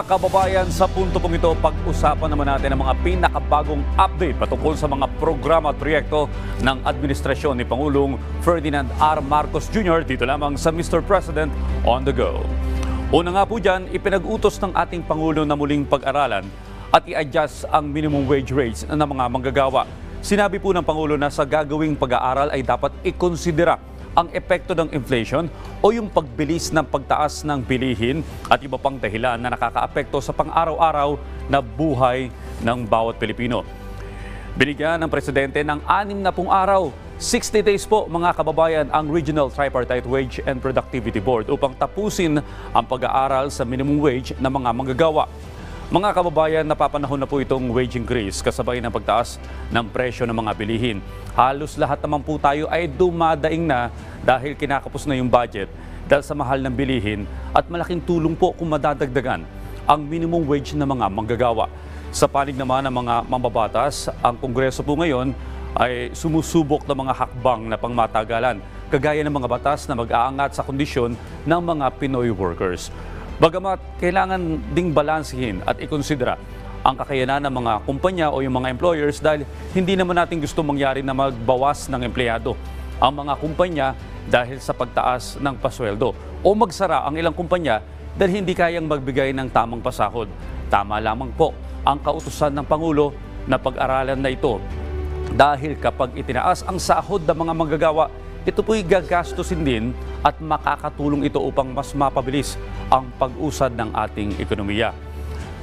Mga kababayan, sa punto pong ito, pag-usapan naman natin ang mga pinakabagong update patungkol sa mga programa at proyekto ng administrasyon ni Pangulong Ferdinand R. Marcos Jr. dito lamang sa Mr. President on the Go. Una nga po dyan, ipinag-utos ng ating Pangulo na muling pag-aralan at i-adjust ang minimum wage rates ng mga manggagawa. Sinabi po ng Pangulo na sa gagawing pag-aaral ay dapat ikonsidera ang epekto ng inflation o yung pagbilis ng pagtaas ng bilihin at iba pang dahilan na nakakaapekto sa pang-araw-araw na buhay ng bawat Pilipino. Binigyan ng Presidente ng 60 araw, 60 days po mga kababayan, ang Regional Tripartite Wage and Productivity Board upang tapusin ang pag-aaral sa minimum wage ng mga manggagawa. Mga kababayan, napapanahon na po itong wage increase kasabay ng pagtaas ng presyo ng mga bilihin. Halos lahat naman po tayo ay dumadaing na dahil kinakapos na yung budget dahil sa mahal ng bilihin at malaking tulong po kung madadagdagan ang minimum wage ng mga manggagawa. Sa panig naman ng mga mambabatas, ang Kongreso po ngayon ay sumusubok ng mga hakbang na pangmatagalan, kagaya ng mga batas na mag-aangat sa kondisyon ng mga Pinoy workers. Bagamat kailangan ding balansehin at ikonsidera ang kakayanan ng mga kumpanya o yung mga employers dahil hindi naman natin gusto mangyari na magbawas ng empleyado ang mga kumpanya dahil sa pagtaas ng pasweldo o magsara ang ilang kumpanya dahil hindi kayang magbigay ng tamang pasahod. Tama lamang po ang kautusan ng Pangulo na pag-aralan na ito dahil kapag itinaas ang sahod ng mga manggagawa, ito po'y gagastusin din at makakatulong ito upang mas mapabilis ang pag-usad ng ating ekonomiya.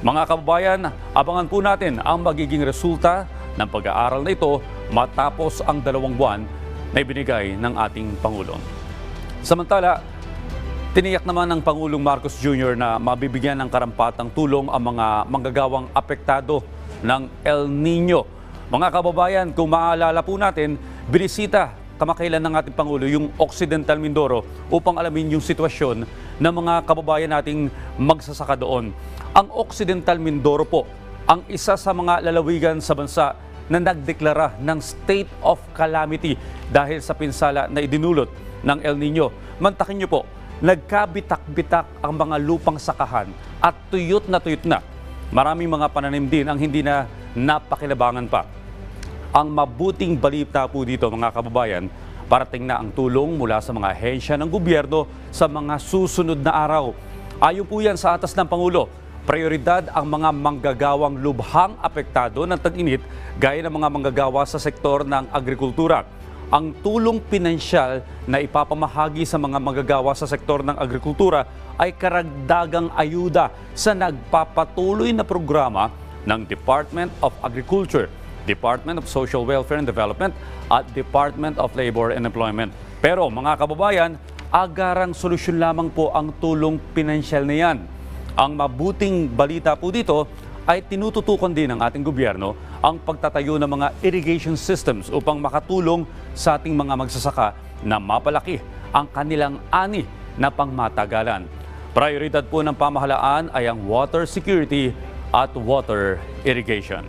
Mga kababayan, abangan po natin ang magiging resulta ng pag-aaral na ito matapos ang 2 buwan na ibinigay ng ating Pangulo. Samantala, tiniyak naman ng Pangulong Marcos Jr. na mabibigyan ng karampatang tulong ang mga manggagawang apektado ng El Nino. Mga kababayan, kung maalala po natin, binisita kamakailan ng ating Pangulo yung Occidental Mindoro upang alamin yung sitwasyon ng mga kababayan nating magsasaka doon. Ang Occidental Mindoro po ang isa sa mga lalawigan sa bansa na nagdeklara ng state of calamity dahil sa pinsala na idinulot ng El Nino. Mantakin niyo po, nagkabitak-bitak ang mga lupang sakahan at tuyot na tuyot na. Maraming mga pananim din ang hindi na napakilabangan pa. Ang mabuting balita po dito mga kababayan, parating na ang tulong mula sa mga ahensya ng gobyerno sa mga susunod na araw. Ayon po yan sa atas ng Pangulo, prioridad ang mga manggagawang lubhang apektado ng tag-init gaya ng mga manggagawa sa sektor ng agrikultura. Ang tulong pinansyal na ipapamahagi sa mga manggagawa sa sektor ng agrikultura ay karagdagang ayuda sa nagpapatuloy na programa ng Department of Agriculture, Department of Social Welfare and Development at Department of Labor and Employment. Pero mga kababayan, agarang solusyon lamang po ang tulong pinansyal na yan. Ang mabuting balita po dito ay tinututukan din ng ating gobyerno ang pagtatayo ng mga irrigation systems upang makatulong sa ating mga magsasaka na mapalaki ang kanilang ani na pangmatagalan. Prioridad po ng pamahalaan ay ang water security at water irrigation.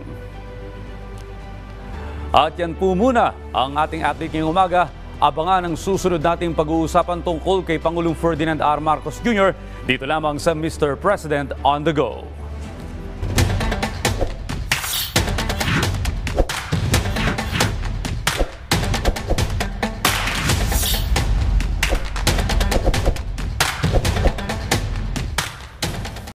At yan po muna ang ating update ngayong umaga. Abangan ang susunod nating pag-uusapan tungkol kay Pangulong Ferdinand R. Marcos Jr. dito lamang sa Mr. President on the Go.